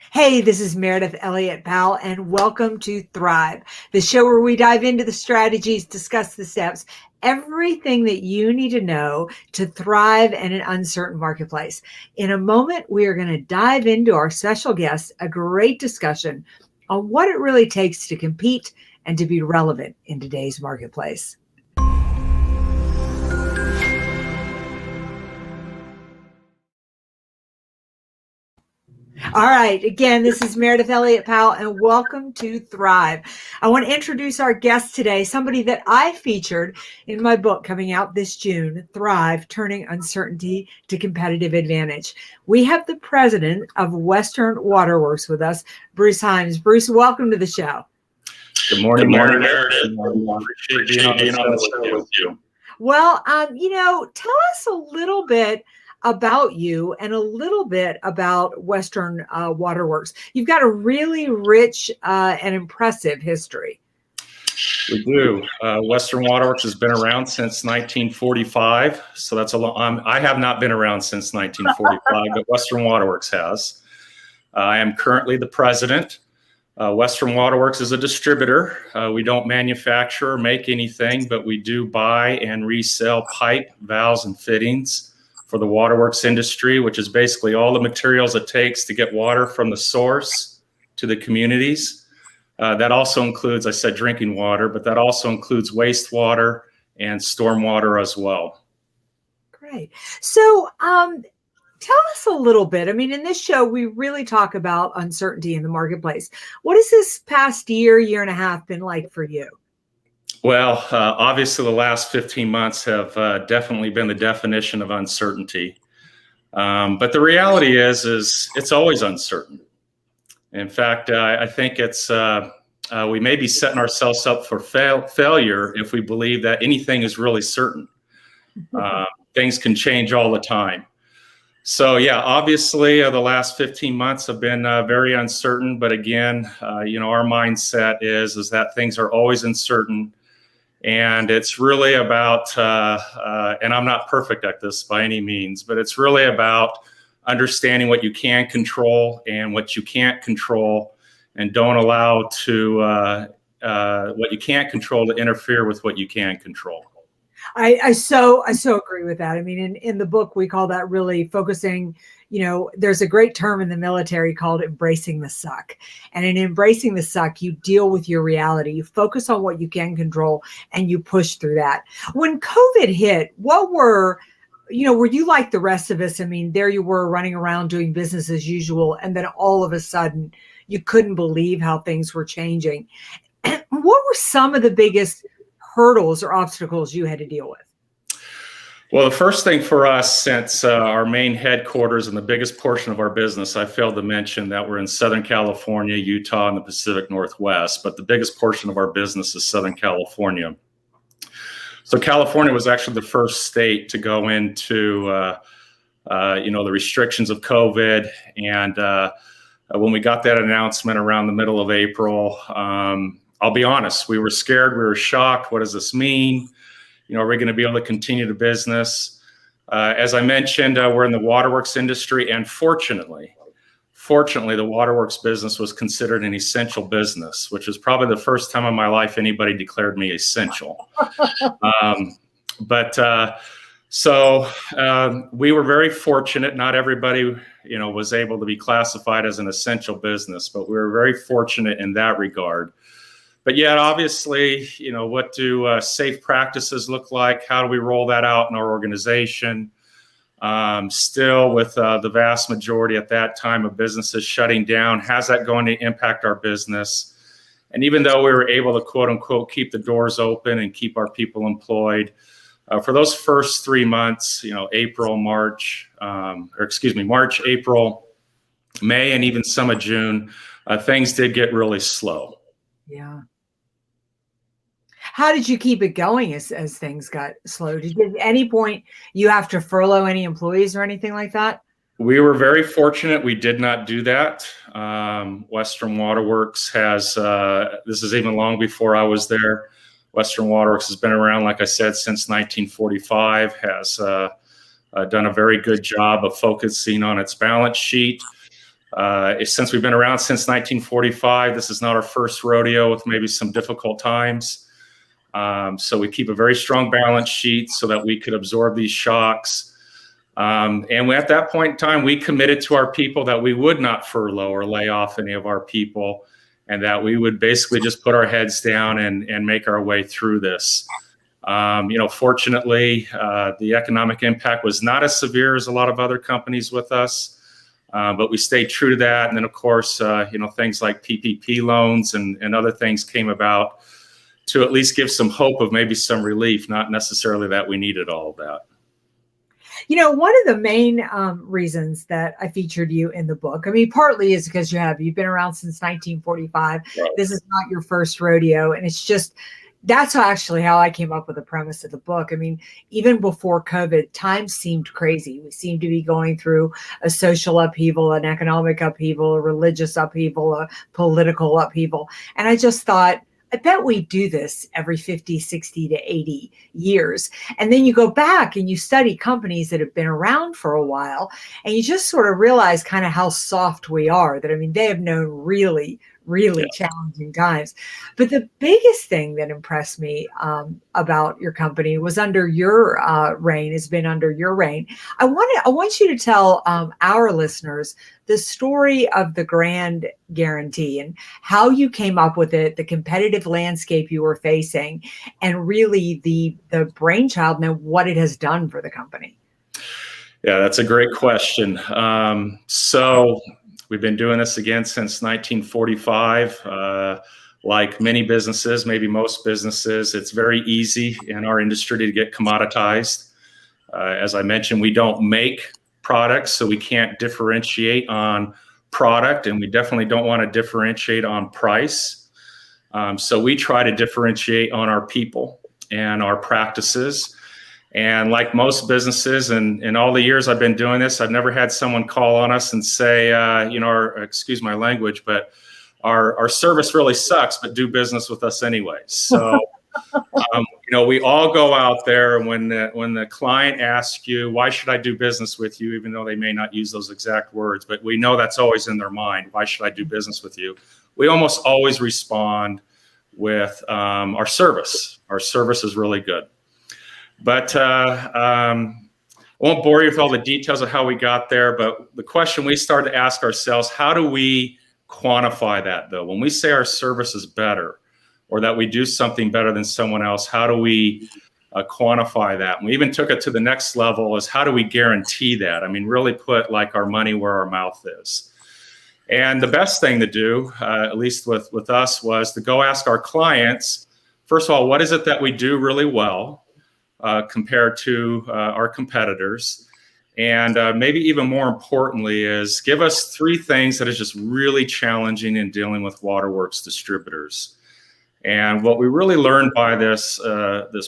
Hey, this is Meridith Elliott Powell, and welcome to Thrive, the show where we dive into the strategies, discuss the steps, everything that you need to know to thrive in an uncertain marketplace. In a moment, we are going to dive into our special guest, a great discussion on what it really takes to compete and to be relevant in today's marketplace. All right. Again, this is Meridith Elliott Powell, and welcome to Thrive. I want to introduce our guest today, somebody that I featured in my book coming out this June, Thrive, Turning Uncertainty to Competitive Advantage. We have the president of Western Waterworks with us, Bruce Himes. Bruce, welcome to the show. Good morning, Meridith. Appreciate being on the show with you. Well, tell us a little bit about you and a little bit about Western Waterworks. You've got a really rich and impressive history. We do. Western Waterworks has been around since 1945, so that's a long. I have not been around since 1945, but Western Waterworks has. I am currently the president. Western Waterworks is a distributor. We don't manufacture or make anything, but we do buy and resell pipe, valves, and fittings for the waterworks industry, which is basically all the materials it takes to get water from the source to the communities. That also includes, I said drinking water, but that also includes wastewater and stormwater as well. Great. So tell us a little bit. I mean, in this show, we really talk about uncertainty in the marketplace. What has this past year and a half been like for you? Well, obviously, the last 15 months have definitely been the definition of uncertainty. But the reality is it's always uncertain. In fact, I think it's we may be setting ourselves up for failure if we believe that anything is really certain. Things can change all the time. So, yeah, obviously, the last 15 months have been very uncertain. But again, our mindset is that things are always uncertain. And it's really about, and I'm not perfect at this by any means, but it's really about understanding what you can control and what you can't control, and don't allow what you can't control to interfere with what you can control. I so agree with that. I mean, in the book, we call that really focusing. There's a great term in the military called embracing the suck. And in embracing the suck, you deal with your reality. You focus on what you can control and you push through that. When COVID hit, were you like the rest of us? I mean, there you were running around doing business as usual. And then all of a sudden, you couldn't believe how things were changing. And what were some of the biggest hurdles or obstacles you had to deal with? Well, the first thing for us, since our main headquarters and the biggest portion of our business, I failed to mention that we're in Southern California, Utah, and the Pacific Northwest, but the biggest portion of our business is Southern California. So California was actually the first state to go into, the restrictions of COVID. And when we got that announcement around the middle of April, I'll be honest, we were scared, we were shocked. What does this mean? Are we going to be able to continue the business? As I mentioned, we're in the waterworks industry, and fortunately, the waterworks business was considered an essential business, which is probably the first time in my life anybody declared me essential. So we were very fortunate. Not everybody, was able to be classified as an essential business, but we were very fortunate in that regard. But yet, obviously, what do safe practices look like? How do we roll that out in our organization? Still, with the vast majority at that time of businesses shutting down, how's that going to impact our business? And even though we were able to, quote unquote, keep the doors open and keep our people employed, for those first 3 months, March, April, May, and even some of June, things did get really slow. Yeah. How did you keep it going as things got slow? Did you, at any point you have to furlough any employees or anything like that? We were very fortunate. We did not do that. Western Waterworks has, this is even long before I was there. Western Waterworks has been around, like I said, since 1945, has done a very good job of focusing on its balance sheet. Since we've been around since 1945, this is not our first rodeo with maybe some difficult times. So we keep a very strong balance sheet so that we could absorb these shocks. At that point in time, we committed to our people that we would not furlough or lay off any of our people, and that we would basically just put our heads down and make our way through this. Fortunately, the economic impact was not as severe as a lot of other companies with us. But we stayed true to that. And then, of course, things like PPP loans and other things came about to at least give some hope of maybe some relief, not necessarily that we needed all of that. One of the main reasons that I featured you in the book, I mean, partly is because you've been around since 1945. Right. This is not your first rodeo. And it's just, that's actually how I came up with the premise of the book. I mean, even before COVID, times seemed crazy. We seemed to be going through a social upheaval, an economic upheaval, a religious upheaval, a political upheaval. And I just thought, I bet we do this every 50, 60 to 80 years. And then you go back and you study companies that have been around for a while, and you just sort of realize kind of how soft we are. That, I mean, they have known really challenging times. But the biggest thing that impressed me about your company was under your reign, has been under your reign. I want you to tell our listeners the story of the Grand Guarantee and how you came up with it, the competitive landscape you were facing, and really the brainchild and what it has done for the company. Yeah, that's a great question. So we've been doing this again since 1945. Like many businesses, maybe most businesses, it's very easy in our industry to get commoditized. As I mentioned, we don't make products, so we can't differentiate on product, and we definitely don't want to differentiate on price. So we try to differentiate on our people and our practices. And like most businesses, and in all the years I've been doing this, I've never had someone call on us and say, excuse my language, but our service really sucks, but do business with us anyway. So, we all go out there, and when the client asks you, why should I do business with you, even though they may not use those exact words, but we know that's always in their mind. Why should I do business with you? We almost always respond with our service. Our service is really good. But I won't bore you with all the details of how we got there. But the question we started to ask ourselves, how do we quantify that, though? When we say our service is better or that we do something better than someone else, how do we quantify that? And we even took it to the next level, is how do we guarantee that? I mean, really put like our money where our mouth is. And the best thing to do, at least with us, was to go ask our clients, first of all, what is it that we do really well compared to our competitors? And maybe even more importantly is give us 3 things that is just really challenging in dealing with Waterworks distributors. And what we really learned by this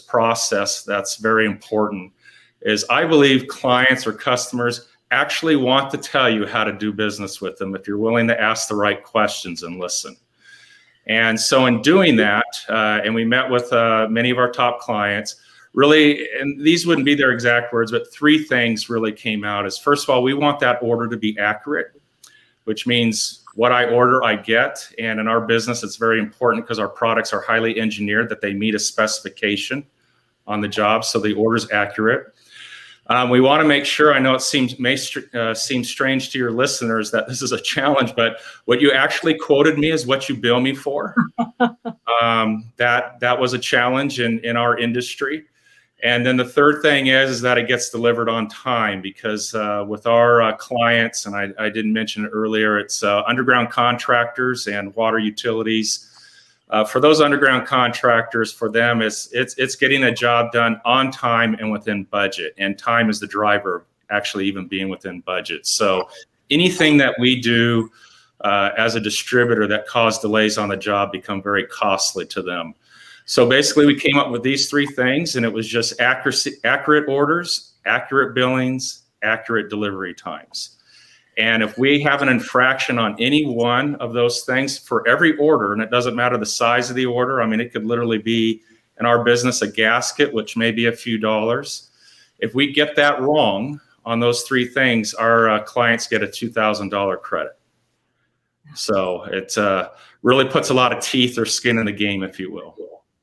process that's very important is I believe clients or customers actually want to tell you how to do business with them if you're willing to ask the right questions and listen. And so in doing that, and we met with many of our top clients, really, and these wouldn't be their exact words, but 3 things really came out. Is first of all, we want that order to be accurate, which means what I order, I get. And in our business, it's very important because our products are highly engineered that they meet a specification on the job, so the order is accurate. We want to make sure, I know it may seem strange to your listeners that this is a challenge, but what you actually quoted me is what you bill me for. That was a challenge in our industry. And then the third thing is that it gets delivered on time, because with our clients, and I didn't mention it earlier, it's underground contractors and water utilities. For those underground contractors, for them, it's getting a job done on time and within budget. And time is the driver of actually even being within budget. So anything that we do as a distributor that cause delays on the job become very costly to them. So basically, we came up with these 3 things, and it was just accurate orders, accurate billings, accurate delivery times. And if we have an infraction on any one of those things for every order, and it doesn't matter the size of the order, I mean, it could literally be, in our business, a gasket, which may be a few dollars. If we get that wrong on those 3 things, our clients get a $2,000 credit. So it really puts a lot of teeth or skin in the game, if you will.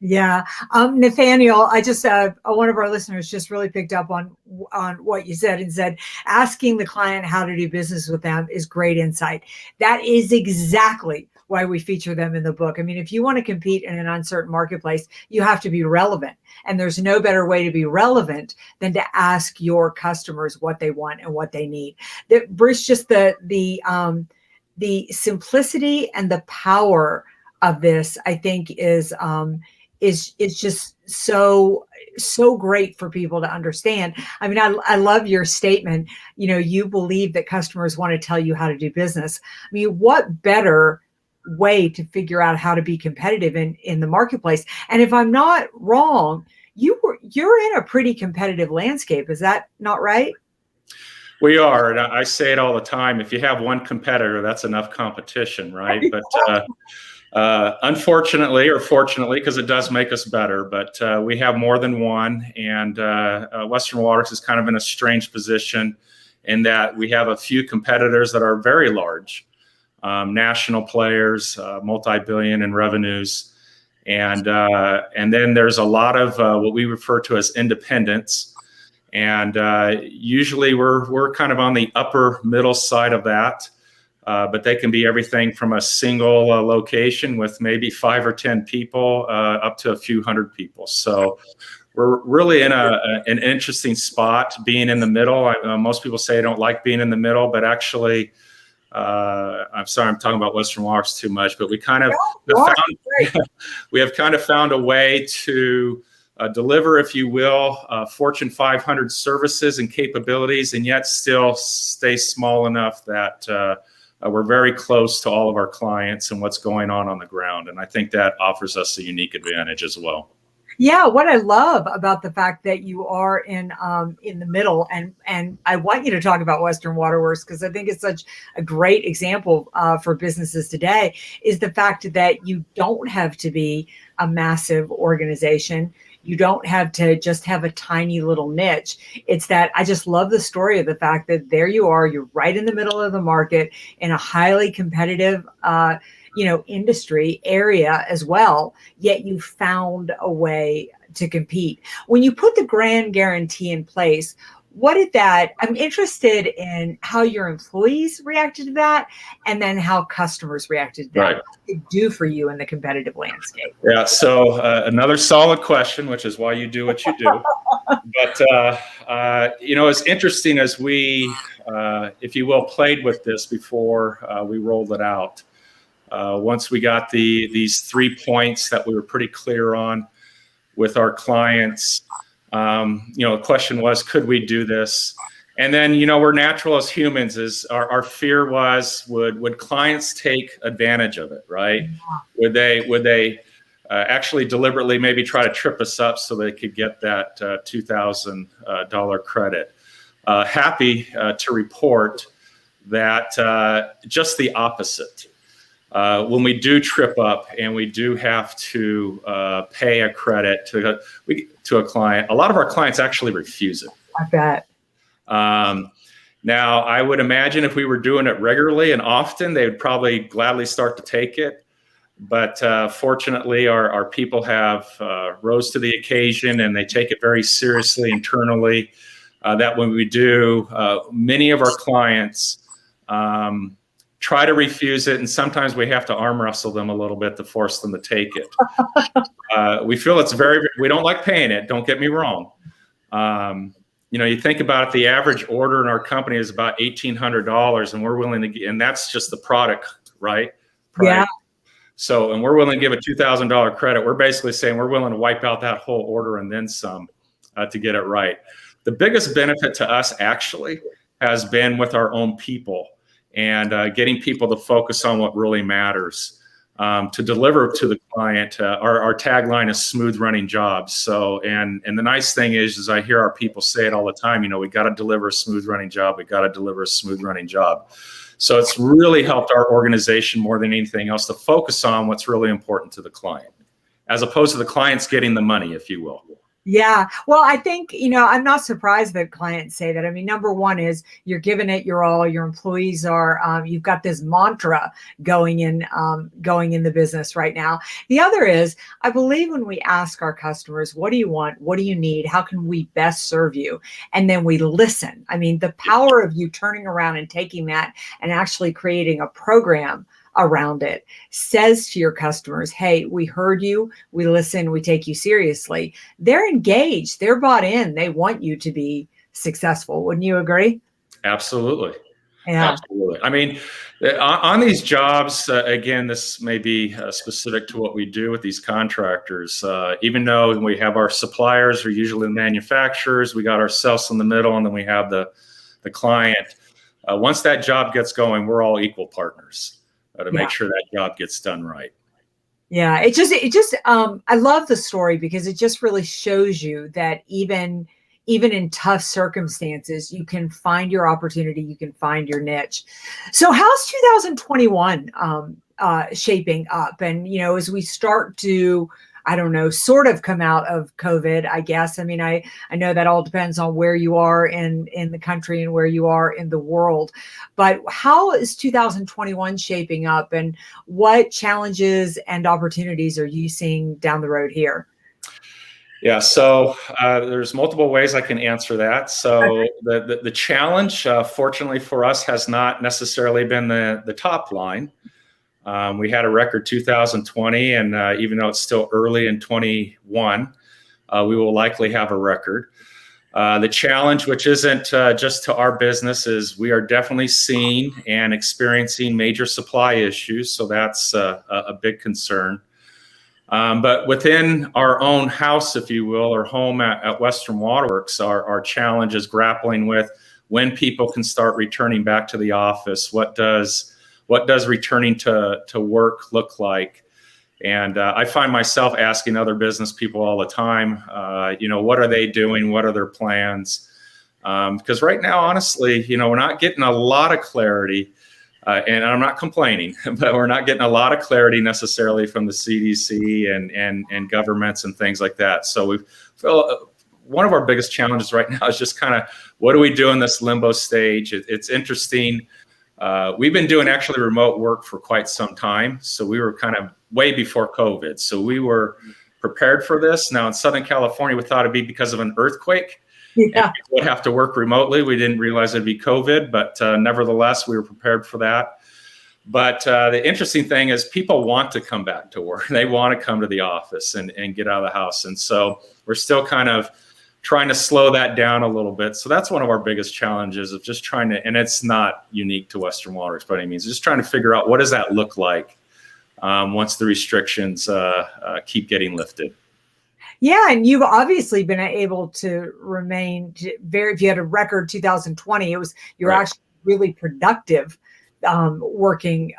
Yeah. Nathaniel, I just, one of our listeners just really picked up on what you said and said, asking the client how to do business with them is great insight. That is exactly why we feature them in the book. I mean, if you want to compete in an uncertain marketplace, you have to be relevant. And there's no better way to be relevant than to ask your customers what they want and what they need. Bruce, just the simplicity and the power of this, I think, is just so great for people to understand. I mean, I love your statement. You believe that customers want to tell you how to do business. I mean, what better way to figure out how to be competitive in the marketplace? And if I'm not wrong, you're in a pretty competitive landscape. Is that not right? We are, and I say it all the time. If you have one competitor, that's enough competition, right? But unfortunately, or fortunately, because it does make us better, but we have more than one. And Western Waterworks is kind of in a strange position in that we have a few competitors that are very large, national players, multi-billion in revenues. And then there's a lot of what we refer to as independents. And usually we're kind of on the upper middle side of that. But they can be everything from a single location with maybe 5 or 10 people up to a few hundred people. So we're really in an interesting spot being in the middle. Most people say I don't like being in the middle, but actually, I'm sorry, I'm talking about Western Waterworks too much, but we have kind of found a way to deliver, if you will, Fortune 500 services and capabilities, and yet still stay small enough that we're very close to all of our clients and what's going on the ground. And I think that offers us a unique advantage as well. Yeah, what I love about the fact that you are in the middle, and I want you to talk about Western Waterworks because I think it's such a great example for businesses today, is the fact that you don't have to be a massive organization. You don't have to just have a tiny little niche. It's that I just love the story of the fact that there you are, you're right in the middle of the market in a highly competitive industry area as well, yet you found a way to compete. When you put the grand guarantee in place, I'm interested in how your employees reacted to that and then how customers reacted to that. Right. What did it do for you in the competitive landscape? Yeah, so another solid question, which is why you do what you do. But, it's interesting as we, if you will, played with this before we rolled it out. Once we got these 3 points that we were pretty clear on with our clients, the question was, could we do this? And then, we're natural as humans. Our fear was, would clients take advantage of it, right? Would they actually deliberately maybe try to trip us up so they could get that $2,000 credit? Happy to report that just the opposite. When we do trip up and we do have to pay a credit to a client, a lot of our clients actually refuse it. I bet. Now, I would imagine if we were doing it regularly and often, they would probably gladly start to take it. But fortunately, our people have rose to the occasion and they take it very seriously internally. That when we do, many of our clients try to refuse it, and sometimes we have to arm wrestle them a little bit to force them to take it. We feel we don't like paying it, don't get me wrong. You think about it, the average order in our company is about $1,800, and we're willing to, and that's just the product, right? Yeah. So, and we're willing to give a $2,000 credit. We're basically saying we're willing to wipe out that whole order and then some to get it right. The biggest benefit to us actually has been with our own people and getting people to focus on what really matters. To deliver to the client, our tagline is smooth running jobs. So, and the nice thing is I hear our people say it all the time, we got to deliver a smooth running job. We got to deliver a smooth running job. So it's really helped our organization more than anything else to focus on what's really important to the client, as opposed to the clients getting the money, if you will. Yeah. Well, I think, I'm not surprised that clients say that. I mean, number one is you're giving it your all. Your employees are, you've got this mantra going in the business right now. The other is, I believe when we ask our customers, what do you want? What do you need? How can we best serve you? And then we listen. I mean, the power of you turning around and taking that and actually creating a program around it says to your customers, hey, we heard you, we listen, we take you seriously. They're engaged, they're bought in, they want you to be successful. Wouldn't you agree? Absolutely. Yeah. Absolutely. I mean, on these jobs, again, this may be specific to what we do with these contractors. Even though we have our suppliers, are usually the manufacturers, we got ourselves in the middle, and then we have the client. Once that job gets going, we're all equal partners to make sure that job gets done right. Yeah, I love the story because it just really shows you that even in tough circumstances, you can find your opportunity, you can find your niche. So how's 2021 shaping up? And as we start to, I don't know, sort of come out of COVID, I guess. I mean, I know that all depends on where you are in the country and where you are in the world. But how is 2021 shaping up, and what challenges and opportunities are you seeing down the road here? Yeah, so there's multiple ways I can answer that. So the challenge, fortunately for us, has not necessarily been the top line. We had a record 2020, and even though it's still early in 21, we will likely have a record. The challenge, which isn't just to our business, is we are definitely seeing and experiencing major supply issues. So that's a big concern. But within our own house, if you will, or home at Western Waterworks, our challenge is grappling with when people can start returning back to the office. What does returning to work look like? And I find myself asking other business people all the time, what are they doing? What are their plans? Because right now, honestly, we're not getting a lot of clarity. And I'm not complaining, but we're not getting a lot of clarity necessarily from the CDC and governments and things like that. So we feel one of our biggest challenges right now is just kind of, what do we do in this limbo stage? It's interesting. We've been doing actually remote work for quite some time. So we were kind of way before COVID. So we were prepared for this. Now in Southern California, we thought it'd be because of an earthquake. Yeah, would have to work remotely. We didn't realize it'd be COVID, but nevertheless, we were prepared for that. But the interesting thing is people want to come back to work. They want to come to the office and get out of the house. And so we're still kind of trying to slow that down a little bit. So that's one of our biggest challenges of just trying to, and it's not unique to Western Waterworks by any means, just trying to figure out what does that look like once the restrictions keep getting lifted. Yeah, and you've obviously been able to remain if you had a record 2020, you were actually really productive working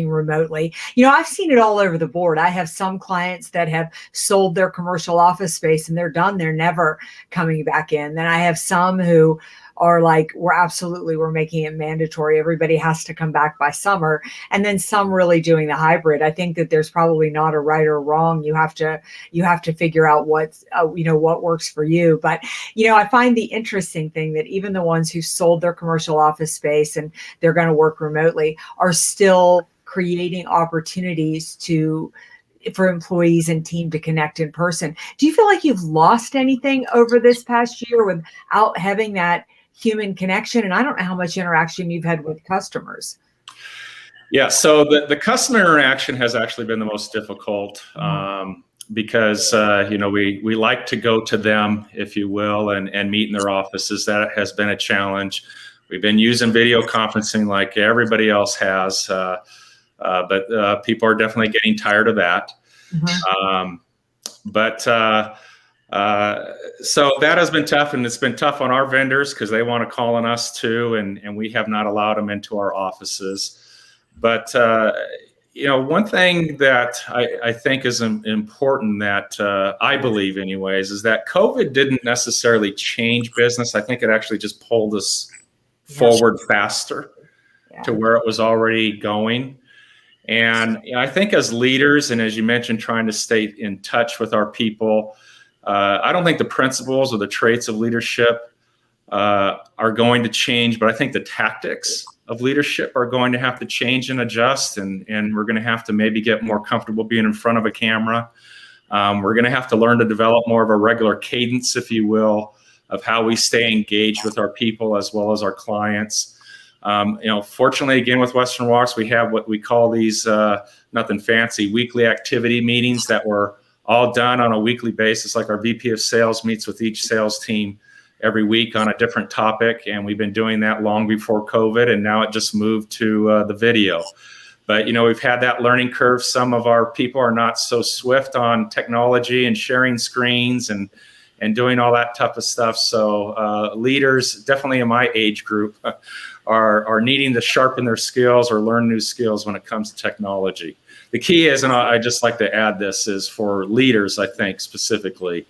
remotely. I've seen it all over the board. I have some clients that have sold their commercial office space and they're done. They're never coming back in. Then I have some who are like, we're making it mandatory. Everybody has to come back by summer. And then some really doing the hybrid. I think that there's probably not a right or wrong. You have to figure out what works for you. But, I find the interesting thing that even the ones who sold their commercial office space and they're going to work remotely are still creating opportunities for employees and team to connect in person. Do you feel like you've lost anything over this past year without having that human connection? And I don't know how much interaction you've had with customers. Yeah, so the customer interaction has actually been the most difficult because we like to go to them, if you will, and meet in their offices. That has been a challenge. We've been using video conferencing like everybody else has, but people are definitely getting tired of that. So that has been tough, and it's been tough on our vendors because they want to call on us too, and we have not allowed them into our offices. But one thing that I think is important that I believe anyways is that COVID didn't necessarily change business. I think it actually just pulled us forward faster to where it was already going. And I think as leaders, and as you mentioned, trying to stay in touch with our people, I don't think the principles or the traits of leadership are going to change, but I think the tactics of leadership are going to have to change and adjust, and we're going to have to maybe get more comfortable being in front of a camera. We're going to have to learn to develop more of a regular cadence, if you will, of how we stay engaged with our people as well as our clients. Fortunately, again, with Western Waterworks, we have what we call these, nothing fancy, weekly activity meetings that were all done on a weekly basis. Like our VP of Sales meets with each sales team every week on a different topic. And we've been doing that long before COVID, and now it just moved to the video. But, we've had that learning curve. Some of our people are not so swift on technology and sharing screens and doing all that type of stuff. So leaders, definitely in my age group, are needing to sharpen their skills or learn new skills when it comes to technology. The key is, and I just like to add this, is for leaders, I think specifically,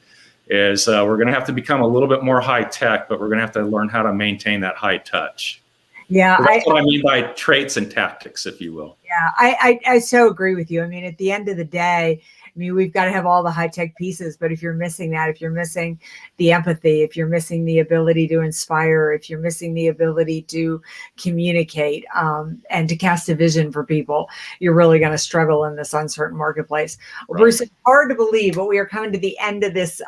is we're going to have to become a little bit more high tech, but we're going to have to learn how to maintain that high touch. Yeah, so that's what I mean by traits and tactics, if you will. Yeah, I so agree with you. I mean, at the end of the day, we've got to have all the high tech pieces, but if you're missing that, if you're missing the empathy, if you're missing the ability to inspire, if you're missing the ability to communicate and to cast a vision for people, you're really going to struggle in this uncertain marketplace. Right. Bruce, it's hard to believe, but we are coming to the end of this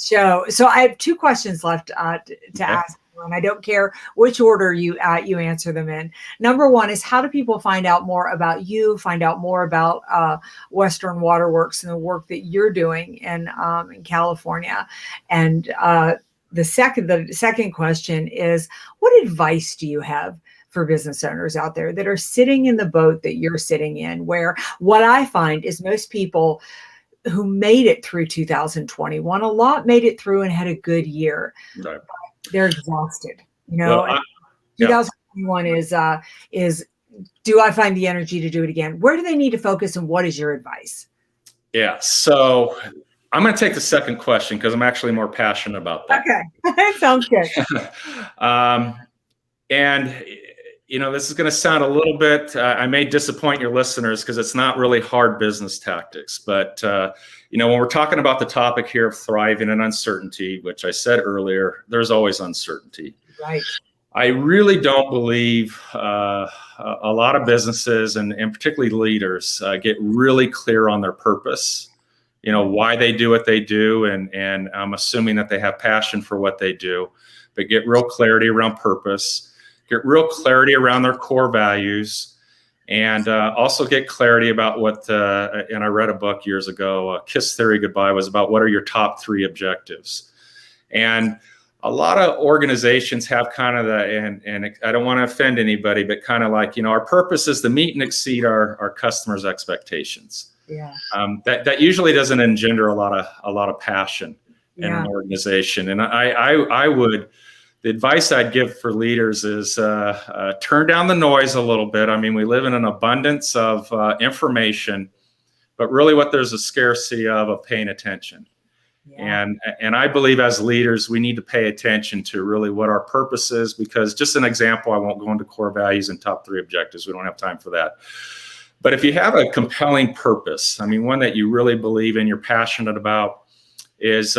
show. So I have two questions left to ask. And I don't care which order you answer them in. Number one is, how do people find out more about you, find out more about Western Waterworks and the work that you're doing in California? And the second question is, what advice do you have for business owners out there that are sitting in the boat that you're sitting in, where what I find is most people who made it through 2021, a lot made it through and had a good year. Right. They're exhausted, Well, 2021 is, do I find the energy to do it again? Where do they need to focus, and what is your advice? Yeah, so I'm going to take the second question because I'm actually more passionate about that. Okay, sounds good. And this is going to sound a little bit, I may disappoint your listeners because it's not really hard business tactics, but when we're talking about the topic here of thriving in uncertainty, which I said earlier, there's always uncertainty. Right. I really don't believe a lot of businesses and particularly leaders get really clear on their purpose, why they do what they do. And I'm assuming that they have passion for what they do, but get real clarity around purpose, get real clarity around their core values, and also get clarity about what, and I read a book years ago, Kiss Theory Goodbye, was about what are your top 3 objectives. And a lot of organizations have kind of and I don't want to offend anybody, but kind of like, our purpose is to meet and exceed our customers' expectations. Yeah. That usually doesn't engender a lot of passion in an organization. And the advice I'd give for leaders is turn down the noise a little bit. I mean, we live in an abundance of information, but really what there's a scarcity of paying attention. Yeah. And I believe as leaders, we need to pay attention to really what our purpose is, because just an example, I won't go into core values and top 3 objectives. We don't have time for that. But if you have a compelling purpose, I mean, one that you really believe in, you're passionate about, is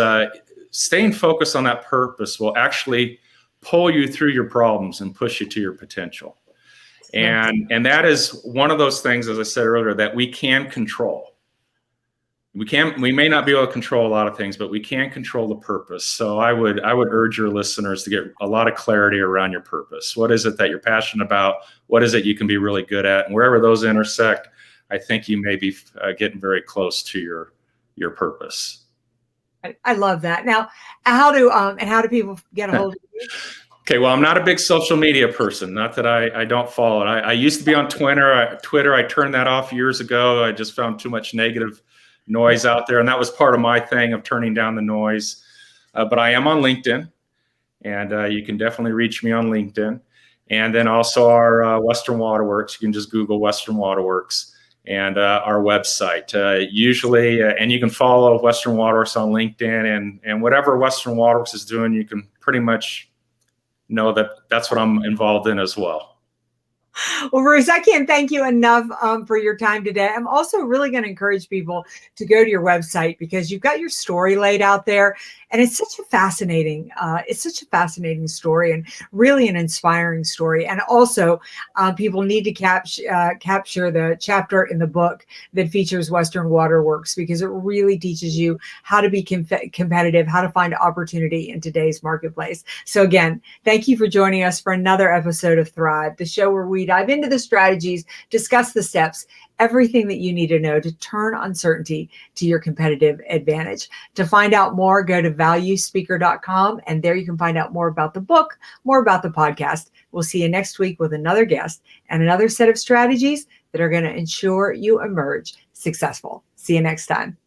staying focused on that purpose will actually pull you through your problems and push you to your potential. And that is one of those things, as I said earlier, that we can control. We may not be able to control a lot of things, but we can control the purpose. So I would urge your listeners to get a lot of clarity around your purpose. What is it that you're passionate about? What is it you can be really good at? And wherever those intersect, I think you may be getting very close to your purpose. I love that. Now, how do people get a hold of you? Okay, well, I'm not a big social media person. Not that I don't follow it. I used to be on Twitter. I turned that off years ago. I just found too much negative noise out there, and that was part of my thing of turning down the noise. But I am on LinkedIn, and you can definitely reach me on LinkedIn. And then also our Western Waterworks. You can just Google Western Waterworks. And our website usually, and you can follow Western Waterworks on LinkedIn, and whatever Western Waterworks is doing, you can pretty much know that that's what I'm involved in as well. Well, Bruce, I can't thank you enough for your time today. I'm also really going to encourage people to go to your website because you've got your story laid out there, and it's such a fascinating story and really an inspiring story. And also, people need to capture the chapter in the book that features Western Waterworks because it really teaches you how to be competitive, how to find opportunity in today's marketplace. So again, thank you for joining us for another episode of Thrive, the show where we dive into the strategies, discuss the steps, everything that you need to know to turn uncertainty to your competitive advantage. To find out more, go to valuespeaker.com, and there you can find out more about the book, more about the podcast. We'll see you next week with another guest and another set of strategies that are going to ensure you emerge successful. See you next time.